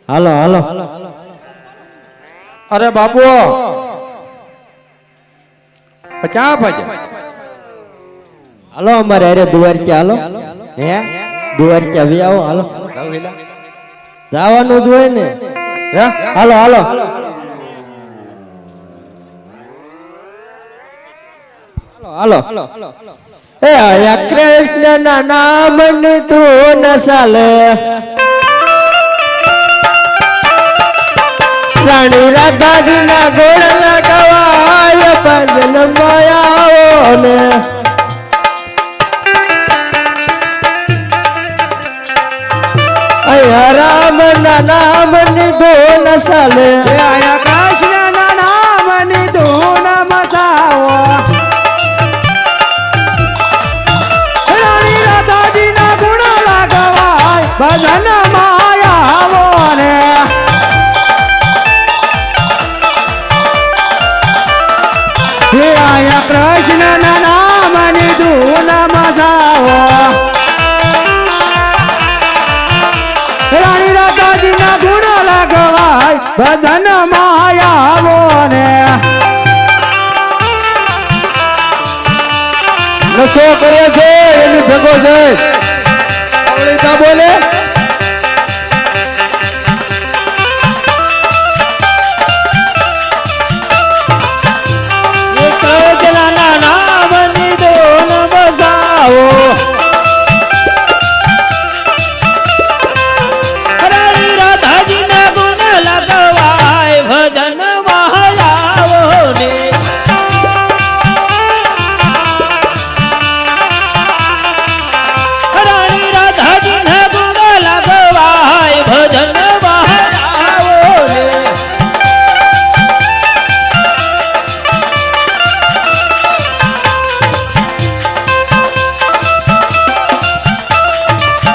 હાલો હાલો અરે બાપુ ક્યાં ભાગ્યા? હાલો અમારે અરે દ્વારકા હાલો હે દ્વારકા વી આવો હાલો જાવ વેલા જવાનું જ હોય ને હે હાલો હાલો હાલો હાલો એ હયા કૃષ્ણ ના નામ ની તું ન ચાલે રાણી રાધાજી ના ગોળ ના ગવાય ભજન માયાઓ ને અયા રામ ના નામ ની તું ન ચાલે આયા કૃષ્ણ ના નામ ની ધૂન મસાવો રાણી રાધાજી ના ગુણ લાગવાય ભજન માયાવો ને આયા કૃષ્ણ ના નામ ની ધૂન મસાવો રાણી રાધાજી ના ગુણ લાગવાય ભજન માયાવો ને નશો કરે છે એની ભેગો છે આવડી તા બોલે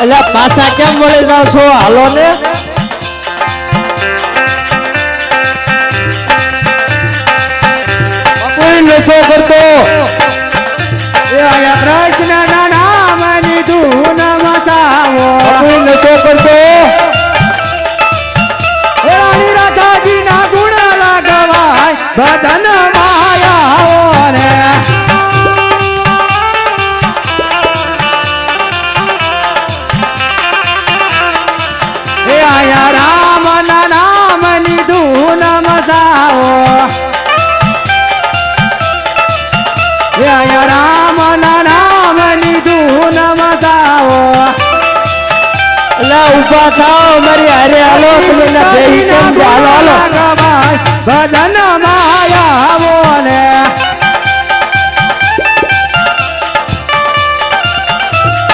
એટલે પાછા કેમ મળી જાવ છો હાલો ને બાપુ નશો કરતો આયા કૃષ્ણ ના નામ ની ધૂન મસાવો બાપુ નશો કરતો રાણી રાધાજી ના ગુણ લાગવાય ભજન માયાઓ ને આયા રામ ના નામ ની ધૂન મસાવો આયા રામ ના નામ ની ધૂન મસાવો એટલે ઉભા થાવ મારી હારે હાલો તમે ના ભેગી કેમ છો? હાલો હાલો ભજન માયાવો ને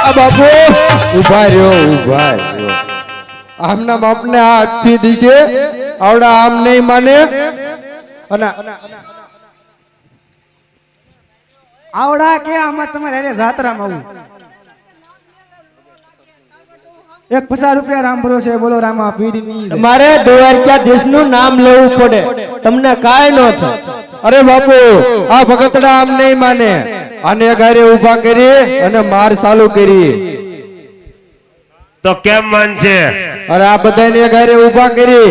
આ બાપુ ઉભા રહ્યો આમના બાપને આ આપી દીશે આવડા આમ નહીં માને અને આવડા કે આમાં તમારે અરે જાત્રામાં આવું 50 રૂપિયા રામ ભરોસે બોલો રામા પીડી મારે દ્વારકાધીશ નું નામ લેવું પડે તમને કાંઈ ન થાય અરે બાપુ આ ભગતડા આમ નહીં માને અને ઘરે ઉભા કરી અને માર ચાલુ કરી તો કેમ માનશે? અરે આ બધાને ઘરે ઉભા કરી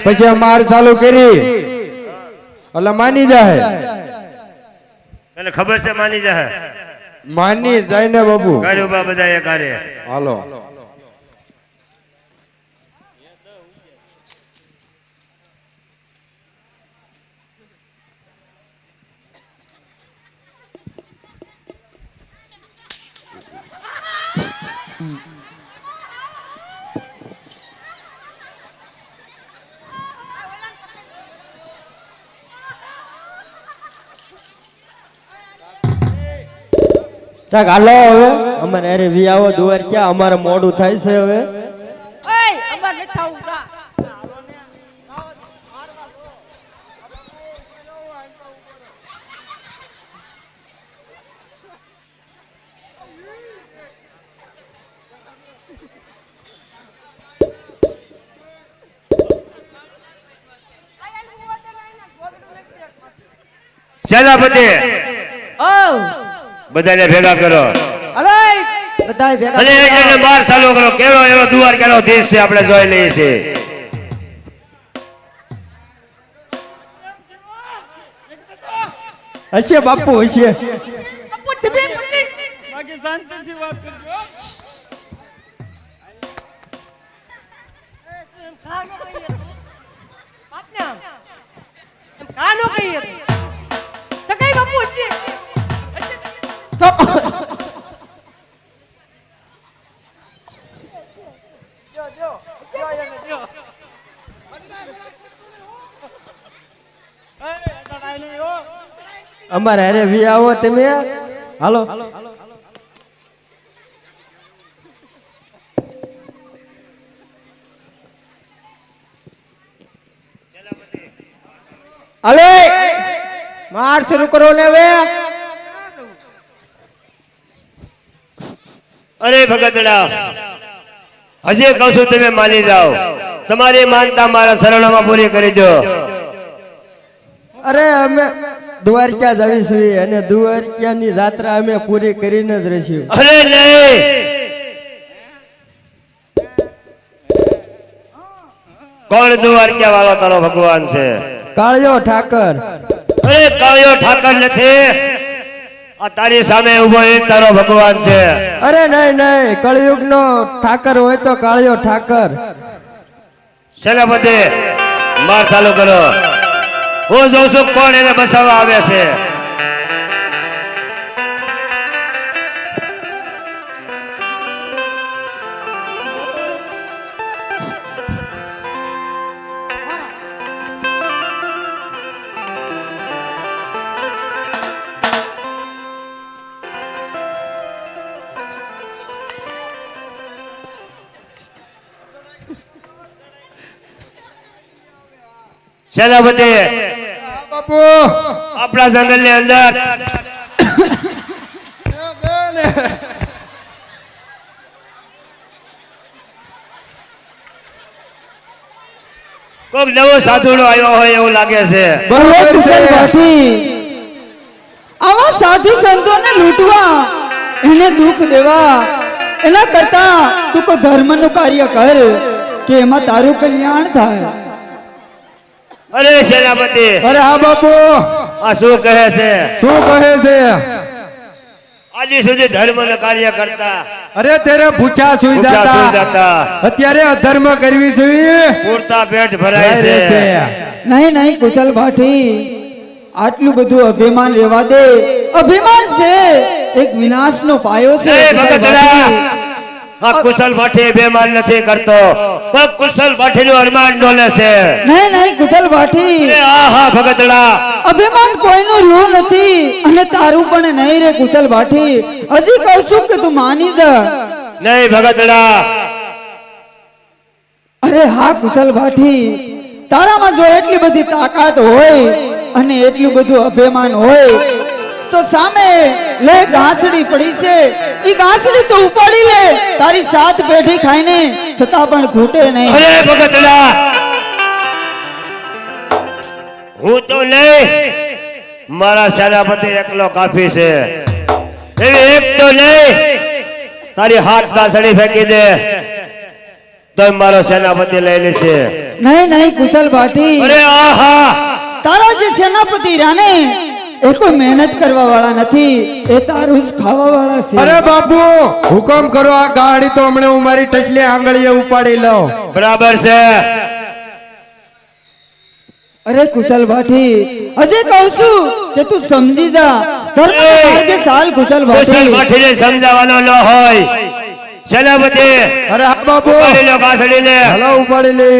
પછી માર ચાલુ કરી એટલે માની જાય તને ખબર છે માની જાય માની જાય ને બાપુ ઘરે ઉભા બધા એ કરે હાલો હાલો હવે અમારે અરે વી આવો દ્વારકા અમારે મોડું થાય છે હવે સેનાપતિ બધાને ભેગા કરો બધાય ભેગા અને એટલે બહાર ચાલુ કરો કેવો એવો દ્વારકાનો દેશ છે આપણે જોઈ લઈએ છીએ હશે બાપુ હશે. બાપુ તમે મને બાકી શાંતિથી વાત કરજો. એમ કાનો કહીએ તો બાપને આમ એમ કાનો કહીએ તો સગાઈ બાપુ હશે અમારે અરે વી આવો તમે હાલો. અલે માર શરૂ કરો ને હવે. અરે ભગતડા હજી કહું છું તમે માની જાઓ. તમારી માનતા મારા શરણોમાં પૂરી કરી દો. અરે અમે દ્વારકા જવી છીએ અને દ્વારકાની જાત્રા અમે પૂરી કરીને જ રહીશું. અરે નહીં, કોણ દ્વારકા વાળો તારો ભગવાન છે? કાળિયો ઠાકર. અરે કાળિયો ઠાકર નથી, આ તારી સામે ઉભો એ તારો ભગવાન છે. અરે નહીં નહીં, કળિયુગ નો ઠાકર હોય તો કાળિયો ઠાકર. સેનાપતિ માર ચાલુ કરો. હું જોઉં છું કોણ એને બસાવવા આવે છે. સેનાપતિ બાપુ આપણા જંગલ ની અંદર કોઈક નવો સાધુડો આવ્યો હોય એવું લાગે છે. આવા સાધુ સંતોને લૂંટવા, એને દુઃખ દેવા એના કરતા તું કોઈ ધર્મનું કાર્ય કર કે એમાં તારું કલ્યાણ થાય. અરે સેનાપતિ અરે હા બાપુ આ શું કહે છે? શું કહે છે? આજે સુધી ધર્મ કાર્ય કરતા અરે તેરે ભૂખ્યા સુઈ ભૂખ્યા સુઈ જતા, જતા અત્યારે અધર્મ કરવી જોઈએ. પૂરતા પેટ ભરાય છે. નહીં નહીં કુશલ ભાટી, આટલું બધું અભિમાન રહેવા દે. અભિમાન છે એક વિનાશનો પાયો છે. એ કુશલ ભગતડા, ભાટી. આ કુશલ ભાઠી બેમાન નથી કરતો, પણ કુશલ ભાઠી નું અરમાન ડોલે છે. નહીં નહીં કુશલ ભાટી, અરે આહા ભગતડા, અભિમાન કોઈનું રહ્યું નથી અને તારું પણ નહીં રે કુશલ ભાટી. હજી કહું છું કે તું માની જા. નહીં ભગતડા, અરે હા કુશલ ભાટી, તારામાં જો એટલી બધી તાકાત હોય અને એટલું બધું અભિમાન હોય તો સામે લે ગાંસડી પડી છે, ઈ ગાંસડી તો ઉપાડી લે. તારી સાત પેઢી ખાઈને છતાં પણ ખૂટે નહીં. અરે ભગતડા, હું તો નહીં, મારા સેનાપતિ એકલો કાફી છે. એવી એક તો નહીં, તારી હાથ કાસડી ફેંકી દે તો મારો સેનાપતિ લઈ લેશે. નહીં નહીં કુશલ ભાટી, અરે આહા, તારા જે સેનાપતિ રાને એ કોઈ મહેનત કરવા વાળા નથી, એ તારું જ ખાવા વાળા છે. અરે બાપુ હુકમ કરો, આ ગાડી તો હમણાં હું મારી ટચલી આંગળીએ ઉપાડી લઉં. બરાબર છે. અરે કુશલ ભાટી, હજે કહું છું કે તું સમજી જા. ધર્મના માર્ગે ચાલ કુશલ કુશલ ભાટી. ભાઠીને સમજાવવાનો ન હોય. સેનાપતિ અરે હા બાપુ, ઉપાડી લો કાસડીને. હલો ઉપાડી લે.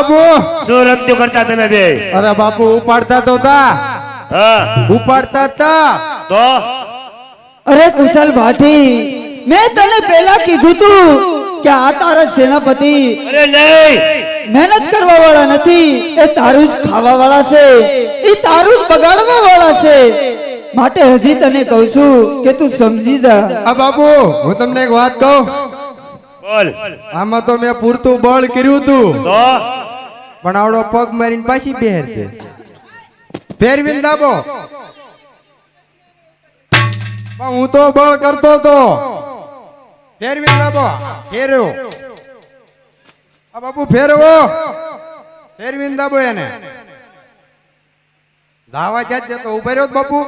બાપુ શું રમતું કરતા તમે બે? અરે બાપુ ઉપાડતા તો તા હા ઉપાડતા તા તો અરે કુશલ ભાટી મેં તને પહેલા કીધું તું કે આ તારા સેનાપતિ અરે નહીં, મહેનત કરવા વાળા નથી, એ તારું જ ખાવા વાળા છે, એ તારું જ બગાડવા વાળા છે. માટે હજી તને કહું છું કે તું સમજી જા. આ બાપુ હું તમને એક વાત કહું, બોલ. આમાં તો મેં પૂરતું બળ કર્યું તું, તો પણ આવડો પગ મારીને પાછી બેર છે. ફેરવીને દાબો. પણ હું તો બળ કરતો તો. ફેરવીને દાબો. ફેરવો. આ બાપુ ફેરવો. ફેરવીને દાબો એને. ધાવા જાત જતો ઉભા રહ્યો બાપુ.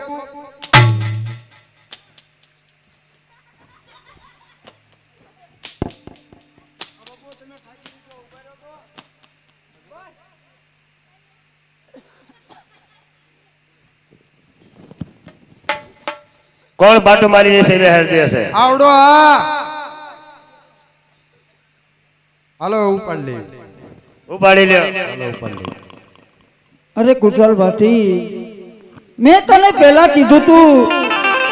કોણ બાટો મારીને સેવે હરતી હશે? આવડો આ. હાલો ઉપાડ લે. ઉપાડી લ્યો. અરે કુશલ ભાટી મેં તને પહેલા કીધું તું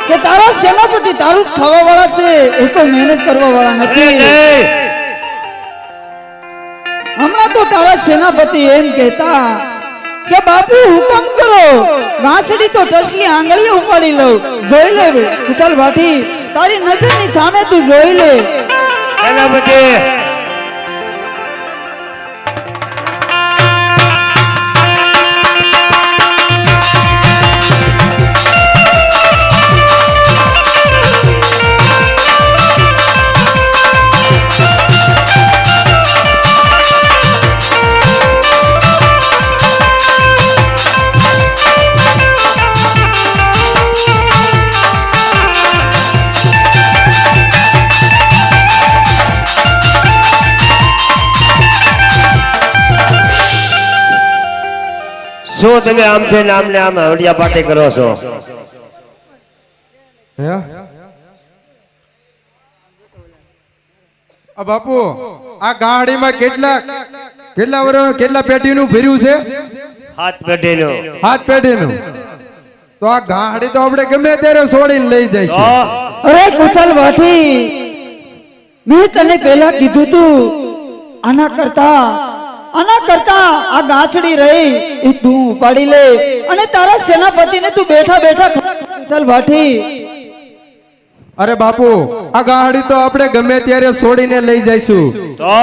કે તારા સેનાપતિ તારું જ ખાવા વાળા છે, એ તો મહેનત કરવા વાળા અરે નથી. નહીં, હમણાં તો તારા સેનાપતિ એમ કહેતા કે બાપુ હુકમ કરો, ગાંસડી તો ટસલી આંગળીઓ ઉપાડી લઉં. જોઈ લે કુશલ ભાટી, તારી નજરની સામે તું જોઈ લે. સેનાપતિ શું તમે આમ છે ને આમને આમ હડિયા પાટી કરો છો? હે? આ બાપુ આ ગાડીમાં કેટલા વર્ષ કેટલા પેટીનું ભર્યું છે? હાથ પેઢીનું. 7 પેટીનું. તો આ ગાડી તો આપણે ગમે ત્યારે છોડીને લઈ તો જઈશું. અરે કુશલ ભાટી મેં તને પહેલા કીધું તું આના કરતા આ ગાંસડી રહી એ તું ઉપાડી લે અને તારા સેનાપતિને તું બેઠા બેઠા કુશલ ભાટી. અરે બાપુ આ ગાડી તો આપણે ગમે ત્યારે છોડીને લઈ જઈશું, તો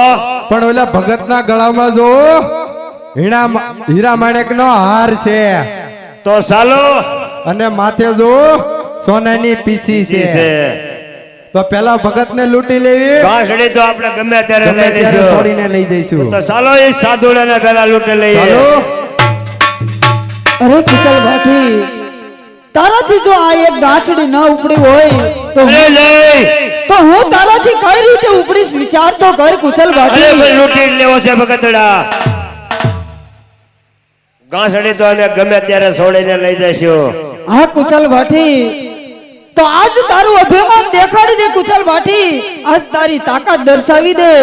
પણ ઓલા ભગતના ગળામાં જો હીરા માણેકનો હાર છે તો ચાલો અને માથે જો સોનાની પીસી છે. તો પેલા ભગતને લૂંટી લેવી, ગાંસડી તો આપણે ગમે ત્યારે ગમે લઈ ત્યારે લઈશું. છોડીને લઈ જઈશું. તો ચાલો એ સાધુડાને પેલા લૂંટી લઈએ. ચાલો. અરે કુશલ ભાટી તારાથી જો આ એક ગાંસડી ન ઉપડી હોય તો અરે નહીં, તો હું તારાથી કઈ રીતે ઉપડીશ વિચાર તો કર કુશલ અરે ભાટી. ભાઈ લૂંટી જ લેવો છે ભગતડા. ગાંસડી તો અમે ગમે ત્યારે છોડીને લઈ જઈશું. હા કુશલ ભાટી તો આજ તારું અભિમાન દેખાડી દે કુશલ ભાટી, આજ તારી તાકાત દર્શાવી દે.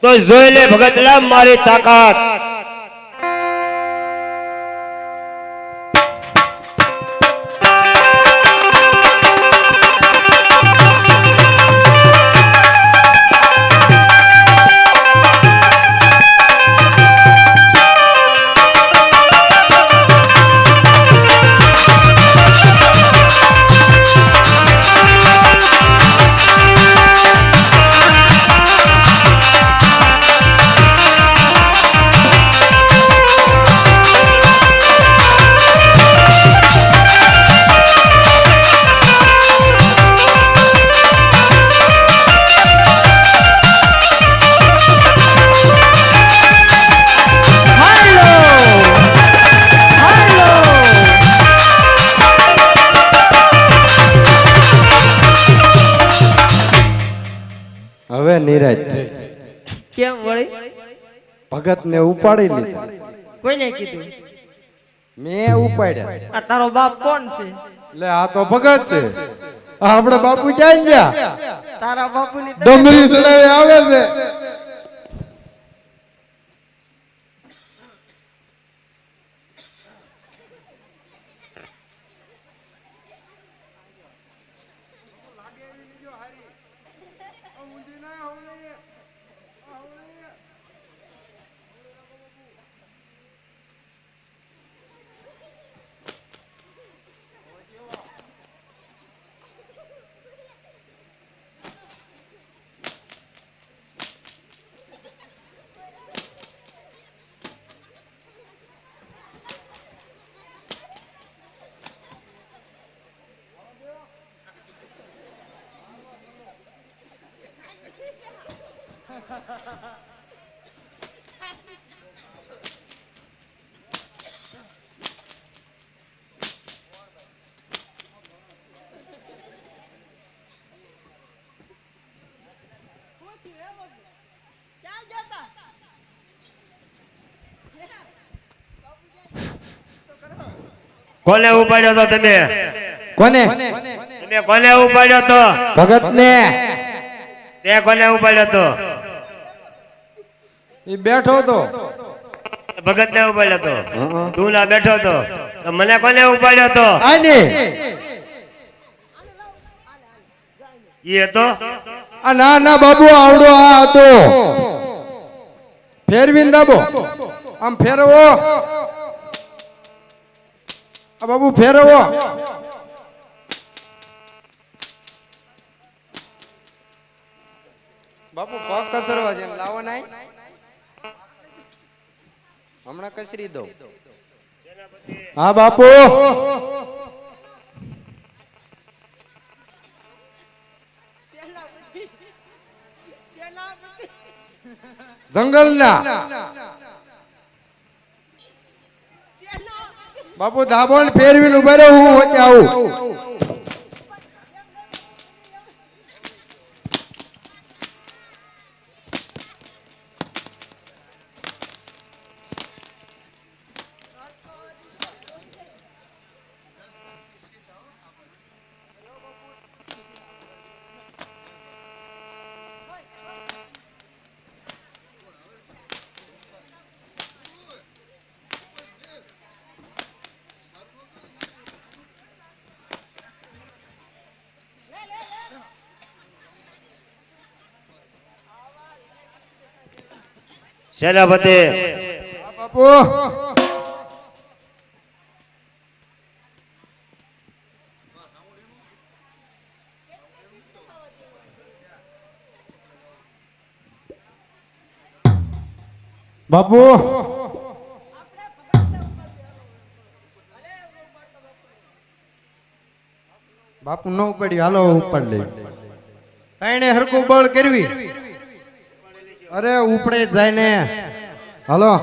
તો જોઈ લે ભગતડા મારી તાકાત. હવે નિરાજ કેમ વળી? ભગત ને ઉપાડી લીધા. કોઈને કીધું? મેં ઉપાડ્યા. આ તારો બાપ કોણ છે? એટલે આ તો ભગત છે. આ આપણે બાપુ ક્યાં ગયા? તારા બાપુની ડમરી ચડાવી આવે છે. કોને ઉપાડ્યો તો તમે? કોને? તમે કોને ઉપાડ્યો તો? ભગત ને. તે કોને ઉપાડ્યો તો? એ બેઠો તો. ભગત ને ઉપાડ્યો તો? તું ના બેઠો તો? તો મને કોને ઉપાડ્યો તો? આને. ઈ હતો? આ ના ના બાબુ આવડો આ હતો. ફેરવીને દાબો. આમ ફેરવો. આ બાબુ ફેરવો. બાપુ પગ કસરવા છે લાવો નાય. હમણાં કસરી દો. હા બાપુ. જંગલના બાપુ ધાબો ને ફેરવીને ઉભા રહો. હું વચ્ચે આવું. સેનાપતિ બાપુ બાપુ બાપુ ન ઉપાડ્યું. હાલો ઉપાડ લે. તાઈને હરકું બળ કરવી. અરે ઉપડે જાય ને. હાલો.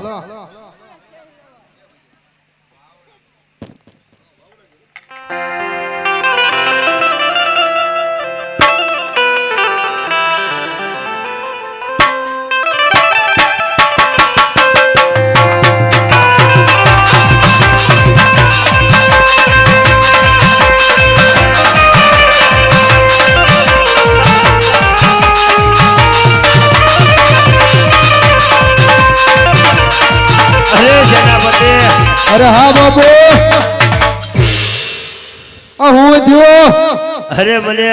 અરે હા બાપુ. આ હું થયો? અરે મને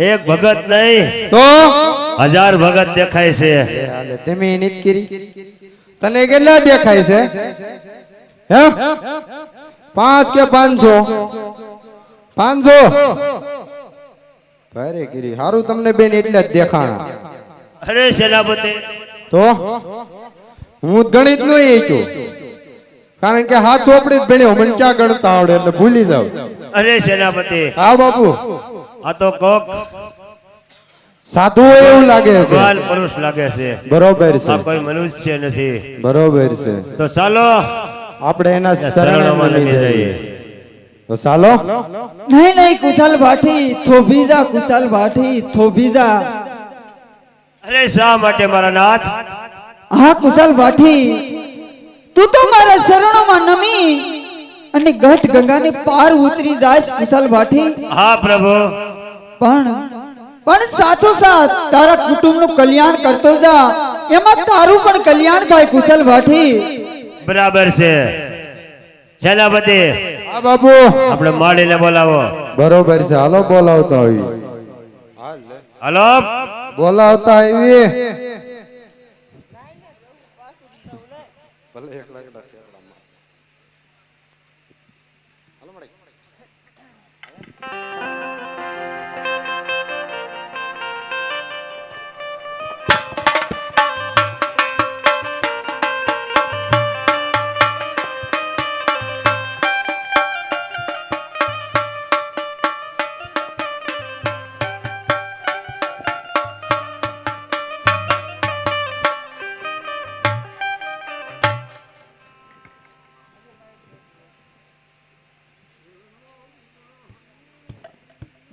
એક ભગત નહીં તો 1000 ભગત દેખાય છે. હાલે તમે નીત કરી. તને કેટલા દેખાય છે? હે 5 કે 500? 500 ભારે ગીરી. હારું તમને બેન એટલે જ દેખાણા. અરે સેનાપતિ તો હું ગણિત નો એ છું. કારણ કે હાથ ચોપડી જ ભણ્યો. મને ક્યાં ગણતા આવડે એટલે ભૂલી જાવ. અરે સેનાપતિ હા બાપુ. આ તો કોક સાધુ હોય એવું લાગે છે. ભગવાન પુરુષ લાગે છે. બરોબર આ છે. કોઈ મનુષ્ય નથી. બરોબર છે. તો ચાલો આપણે એના શરણોમાં શરણમાં લમી લઈ જઈએ. જઈએ. તો ચાલો. નહીં નહીં કુશલ ભાઠી થોભી જા, કુશલ ભાઠી થોભી જા. અરે શા માટે મારા નાથ? હા કુશલ ભાઠી, તું તો મારા શરણોમાં નમી અને ઘટ ગંગાને પાર ઉતરી જાય કુશલ ભાઠી. હા પ્રભુ. પણ સાથોસાથ તારા કુટુંબનું કલ્યાણ કરતો જા. એમાં તારું પણ કલ્યાણ થાય કુશલ ભાઠી. બરાબર છે સેનાપતિ. હા બાપુ. આપણે માળીને બોલાવો. બરોબર છે. હાલો બોલાવતા આવી. હાલો બોલાવતા આવી.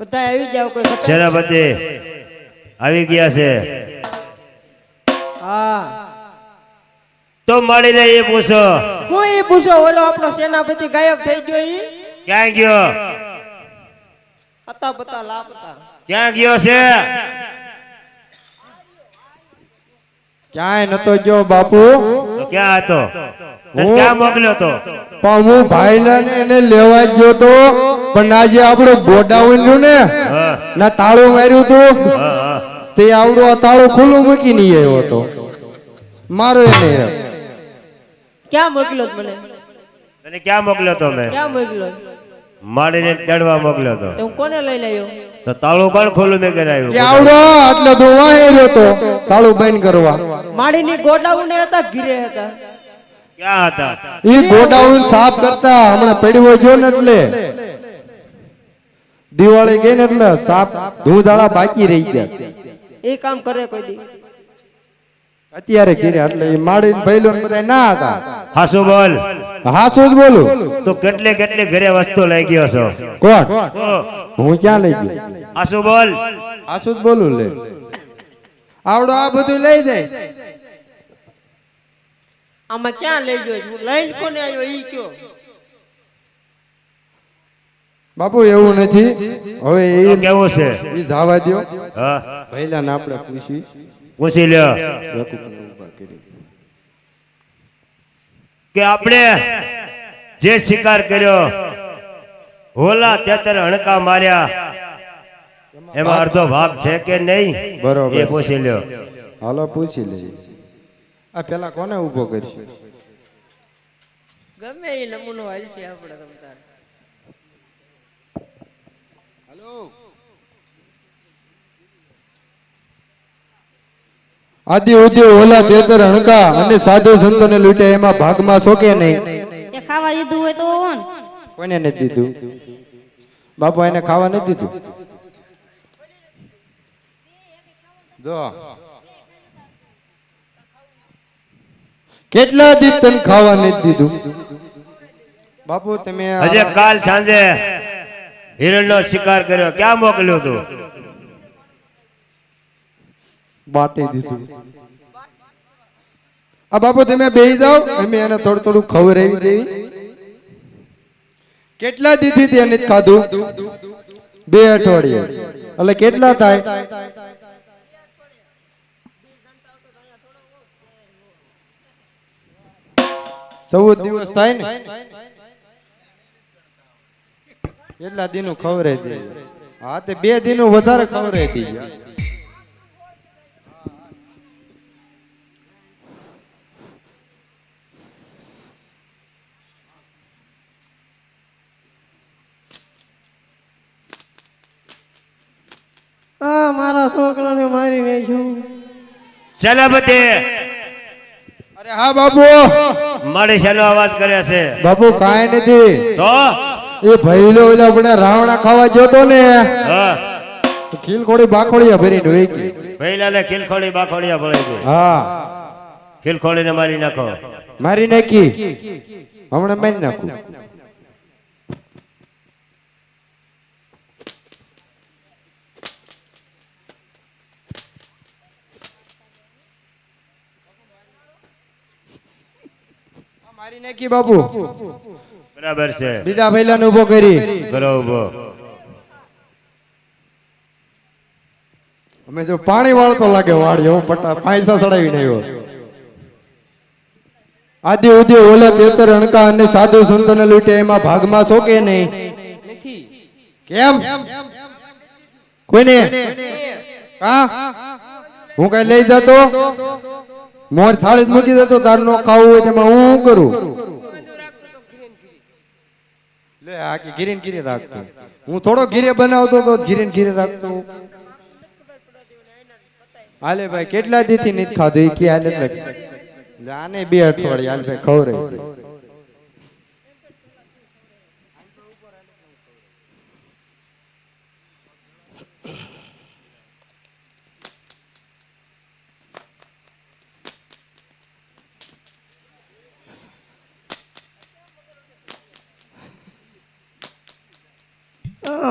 બધા આવી જાવ. કોઈ ખતર- સેનાપતિ આવી ગયા છે. હા તો મળીને એ પૂછો હું એ પૂછો ઓલો આપણો સેનાપતિ ગાયબ થઈ ગયો ઈ ક્યાં ગયો હતા પતા લાપતા ક્યાં ગયો છે ક્યાંય નતો ગયો બાપુ. તો ક્યાં હતો તને ક્યાં મોકલ્યો તો પણ હું ભાઈલાને એને લેવા જ ગયો તો, પણ આજે આપણું ગોડાઉન રહ્યું ને હા ના તાળું માર્યું તું હા હા તે આવડું આ તાળું ખુલ્લું મૂકી નહીં આવ્યો હતો મારો એને. ક્યાં મોકલ્યો ત મને તને ક્યાં મોકલ્યો તો મેં ક્યાં મોકલ્યો માડીને દડવા મોકલ્યો તો તો હું કોને લઈને આવ્યો તો તાળું કોણ ખોલું મેં કરાવ્યું કે આવડો એટલે તો વાહે રહ્યો તો તાળું બંધ કરવા. માડીની ગોડાઉન હતા ઘીરે હતા ક્યાં હતા ઈ ગોડાઉન સાફ કરતા હમણાં પડ્યો ગયો ને એટલે દિવાળી ગઈ ને એટલે સાફ ધૂળધાળા બાકી રહી ગયા. એ કામ કરે કોઈ દી અત્યારે ઘીરે એટલે એ માડી ભૈલો ને બધા ના હતા. હાસુ બોલ હાચું જ બોલું. તો કેટલી કેટલી ઘરે વસ્તુ લઈ ગયો છો કોણ? ઓ, હું ક્યાં લઈ ગયો? હાસુ બોલ હાચું જ બોલું. લે આવડો આ બધું લઈ જાય. આમાં ક્યાં લઈ ગયો છું લઈને કોને આવ્યો ઈ કયો બાપુ એવું નથી હવે તો એ કેવું છે જવા દો. હા ભૈલા ને આપણે પૂછી પૂછી લ્યો કે આપણે જે શિકાર કર્યો હોલા 73 હણકા માર્યા એમાં અડધો ભાગ છે કે નહીં બરોબર. એ પૂછી લ્યો હાલો પૂછી લઈએ. આ પેલા કોને ઉભો કરશે? ગમે એ નમૂનો હાલશે આપણે તમતાર આદિ ઉદ્ય ઓલા 73 હણકા અને સાધુ સંતોને લૂટ્યા એમાં ભાગમાં છો કે નહીં? એ ખાવા દીધું હોય તો ઓન કોને નથી દીધું? બાપુ એને ખાવા નથી દીધું. જો કેટલા દિવસ તને ખાવા નથી દીધું? બાપુ તમે હજે કાલ સાંજે હિરણનો શિકાર કર્યો ક્યાં મોકલ્યો તું બાતે દીધું. આ બાપુ તમે બેહી જાઓ, અમે એને થોડું થોડું ખવડાવી દેવી. કેટલા દીધી તે એને ખાધું? 2 અઠવાડિયા. એટલે કેટલા થાય? 14 દિવસ થાય ને. કેટલા દીનું ખવડાવી દે? હા તે 2 દીનું વધારે ખવડાવી દીધું. આ મારા છોકરાને મારી નાખ્યો સેનાપતિ અરે હા બાપુ. મારી શેનો અવાજ કરે છે બાપુ કાંઈ નથી. તો એ ભઈલો ઓલા આપણે રાવણા ખાવા જોતો ને હા ખીલખોડી બાખોડિયા ભરીને હોય ગઈ. પહેલાને ખીલખોડી બાખોડિયા ભળી ગઈ હા ખીલખોડીને મારી નાખો મારી નાખી. હમણાં મારી નાખું. મારી નાખી બાપુ. બરાબર છે બીજા ભઈલાને ઉભો કરી. કરો ઉભો અમે જો પાણી વાળતો લાગે વાળી એવો પટા પૈસા ચડાવીને આવ્યો. આદિ ઉદિ ઓલા 73 હણકા અને સાધુ સંતોને લૂટ્યા એમાં ભાગમાં છો કે નહીં? કેમ? કોઈને? કા? હું કઈ લઈ જતો મોર થાળી જ મૂકી દેતો. તાર નો ખાવું હોય તેમાં હું શું કરું? લે આ કે ઘીરે ને ઘીરે રાખતો. હું થોડો ઘીરે બનાવતો તો ઘીરે ને ઘીરે રાખતો. હાલે ભાઈ કેટલા દીથી નથી ખાધું એ કે હાલે એટલે આને 2 અઠવાડિયા હાલ ભાઈ ખવડાવી.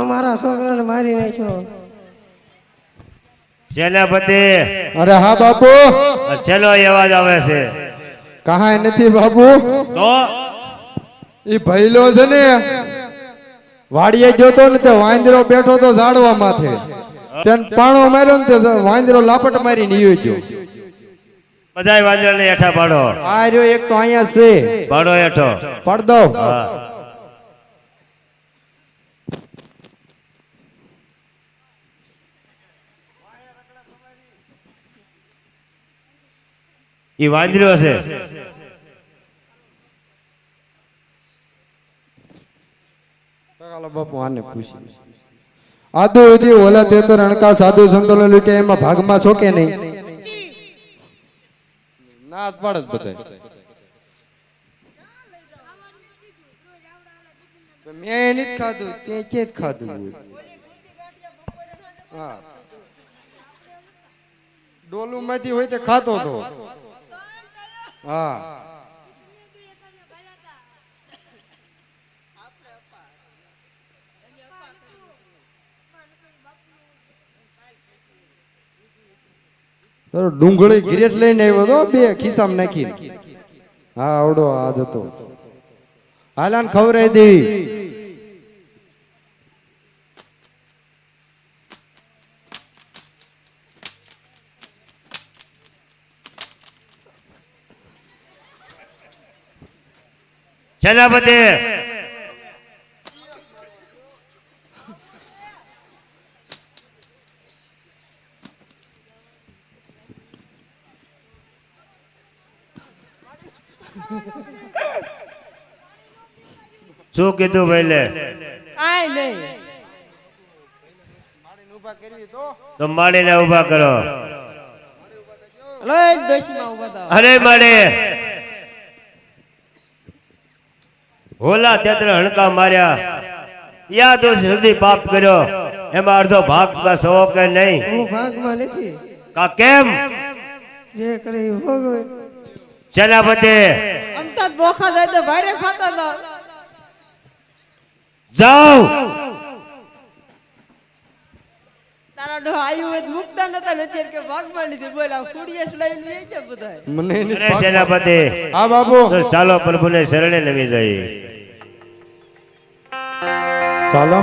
મારા છોકરાને મારી નાખ્યો સેનાપતિ અરે હા બાપુ. શેનો અવાજ આવે છે કહાય નથી બાબુ. તો ઈ ભઈલો છે ને વાડીએ જોતો ને તે વાંદરો બેઠો તો ઝાડવા માથે તેન પાણો માર્યો ને તે વાંદરો લાપટ મારી નીયો ગયો. બધાય વાંદરાને હેઠા પાડો. આ રહ્યો એક તો અહીંયા છે પાડો હેઠો. પડ દો. હા. ઈ વાંદરો છે. ચાલો બાપુ આને પૂછી. આદુ ઉદી ઓલા તે તો રણકા સાધુ સંતોને લૂટે એમાં ભાગમાં છો કે નહીં? ના પાડ જ બધાય. મેં નથી ખાધું તે કે ખાધું હોય. હા ડોલું માંથી હોય તે ખાતો તો. હા ડુંગળી ગ્રેટ લઈને આવ્યો તો બે ખિસ્સામાં નાખી. હા આવડો આ હતો. હાલાન ખવરાઈ દે. સેનાપતિ શું કીધું ભાઈ લે? કાંઈ નહીં. તો માડીને ઉભા કરો. લો એક ડોશીમાં ઊભા થાવ. અરે માડી હોલા તેત્ર હણકા માર્યા યાદ સુધી પાપ કર્યો એમાં અડધો ભાગ સવો કે નહીં? હું ભાગમાં નથી. કા કેમ? જે કરી ભોગવે. સેનાપતિ અમતા બોખા જાય તો ભારે ખાતા હતા. જાઓ. તારા ડો આયુ હોય તો મુકતા નતા નથી કે ભાગમાં લીધી. બોલ આ કુડીએસ લઈને લઈ જાય બધાય. મને નથી અરે સેનાપતિ હા બાબુ તો ચાલો પ્રભુને શરણે નમી જઈએ. ચાલો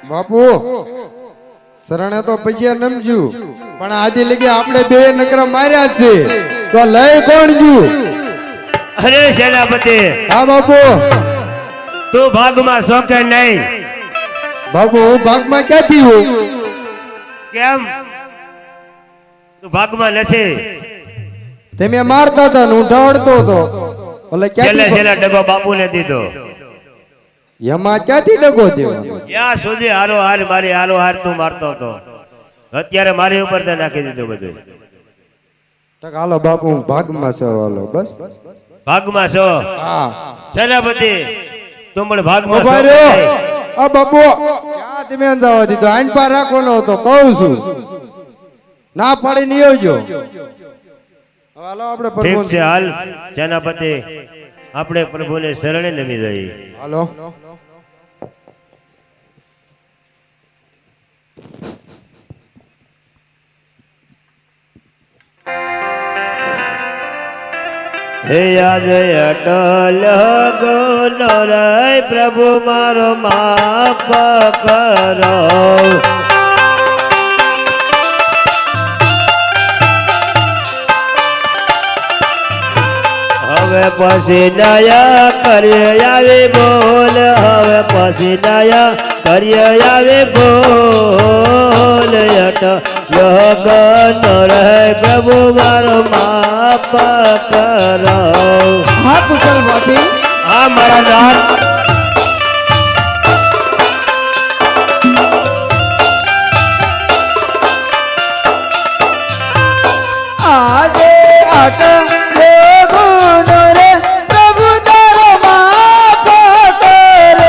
બાપુ શરણે તો પછી નમજુ પણ આદિ લગી આપણે બે નકરા માર્યા છે તો લઈ કોણ જુ? અરે સેનાપતિ હા બાપુ. તું ભાગમાં શોખે નહીં? બાપુ હું ભાગમાં ક્યાંથી હું? કેમ તું ભાગમાં નથી? તમે મારતા હતા ને હું ઢળતો હતો. એટલે છેલ્લે ક્યાંથી છેલ્લે ડગો બાપુને દીધો. એમાં ક્યાંથી ડગો દેવાનો? ત્યાં સુધી હારો હાર મારી હારો હાર તું મારતો હતો. અત્યારે મારી ઉપર તે નાખી દીધું બધું. તો હાલો બાપુ હું ભાગમાં છું. હાલો બસ. ભાગમાં છો? હા સેનાપતિ તું પણ ભાગમાં ઉભા છો કે રહ્યો. નહીં? આ બાપુ ક્યાં તમે અંદાવા દીધો? આઈન પાર રાખો ન તો કહું છું. ના પાડી નહીં આવજો. હાલો આપણે ઠીક પ્રભુ. છે હાલ સેનાપતિ આપણે પ્રભુને શરણે નમી જઈએ. હાલો હે યાદ અટલ ગોનો રે પ્રભુ મારો માફ કરો. હવે પછી દયા કરીએ આવે બોલ. હવે પછી દયા કરીએ આવે બોલ. અટલ ગોનો રે પ્રભુ મારો માફ કરો. હા કુશલ ભાભી. હા મારા નાથ આજે આટ ગુનો રે પ્રભુ તારો માફ કરે.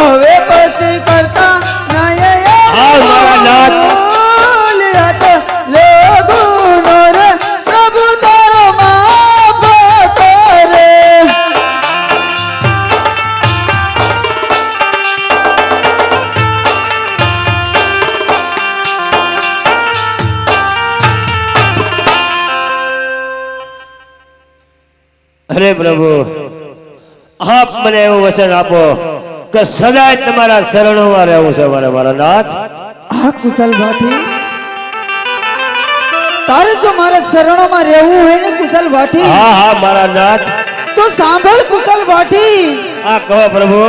હવે પછી કરતા હા મારા નાથ ભૂલ હટ અરે પ્રભુ આપ મને એવું વચન આપો કે સદાય તમારા શરણોમાં રહેવું છે મારે મારા નાથ. હા કુશલ ભાટી, તારે જો મારા શરણોમાં રહેવું હોય ને કુશલ ભાટી, હા હા મારા નાથ. તો સાંભળ કુશલ ભાટી. આ કહો પ્રભુ.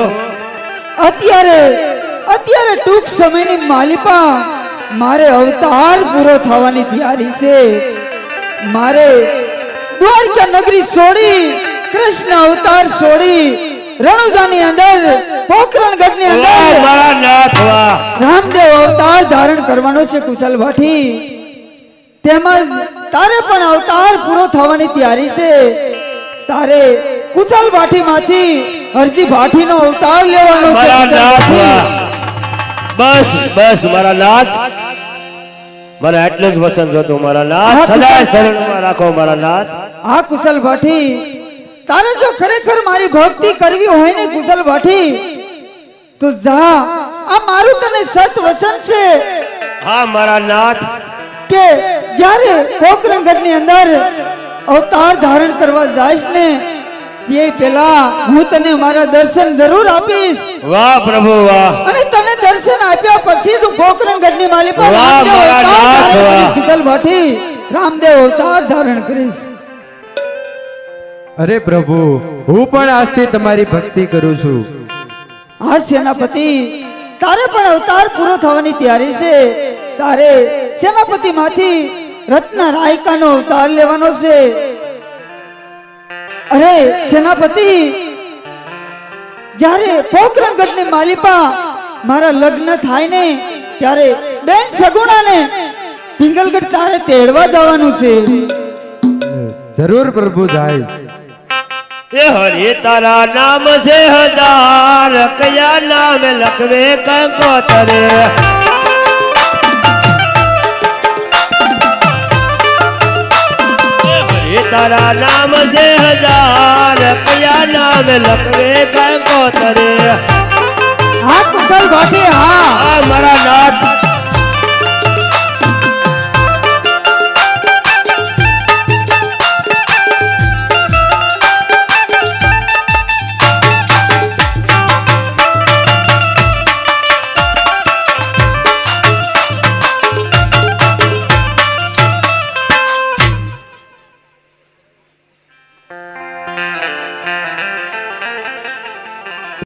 અત્યારે ટૂંક સમયની માલિપા મારે અવતાર પૂરો થવાની તૈયારી છે. મારે દ્વારકા નગરી છોડી, કૃષ્ણ અવતાર છોડી, રણુજાની અંદર, પોખરણગઢની વાહ અંદર મારા નાથ વાહ. રામદેવ અવતાર ધારણ કરવાનો છે કુશલ ભાટી. તેમજ તારે પણ અવતાર પૂરો થવાની તૈયારી છે. તારે કુશલ ભાટી માંથી હરજી ભાટી નો અવતાર લેવાનો છે મારા કુશલ નાથ ભાટી. વાહ. બસ બસ મારા નાથ, મને આટલું જ વચન જોતું મારા નાથ. સદાય શરણમાં રાખો મારા નાથ. હા કુશલ ભાટી, તારે જો ખરેખર મારી ભક્તિ કરવી હોય ને કુશલ ભાટી, તો જા. આ મારું તને સત વચન છે હા મારા નાથ. કે જ્યારે પોખરણગઢની અંદર અવતાર ધારણ કરવા જાઈશ ને તે પહેલા હું તને મારા દર્શન જરૂર આપીશ. વાહ પ્રભુ વાહ. અને તને દર્શન આપ્યા પછી તું પોખરણગઢની માલિકા વાહ, રામદેવ મારા અવતાર નાથ, ધારણ વાહ. કરીશ કુશલ ભાટી. રામદેવ અવતાર ધારણ કરીશ. અરે પ્રભુ, હું પણ આજથી તમારી ભક્તિ કરું છું. હા સેનાપતિ, તારે પણ અવતાર પૂરો થવાની તૈયારી છે. તારે સેનાપતિ માંથી રત્ન રાયકાનો અવતાર લેવાનો છે. અરે સેનાપતિ, જ્યારે પોખરણગઢની માલિપા મારા લગ્ન થાય ને ત્યારે બેન સગુણાને પિંગલગઢ તારે તેડવા જવાનું છે. જરૂર પ્રભુ જાય. એ હરિ તારા નામ છે હજાર, કયા નામ લખવે કંકોતરે. એ હરિ તારા નામ છે હજાર, કયા નામ લખવે કંકોતરે. હા કુશલ ભાટી, હા. આ મારા નાથ.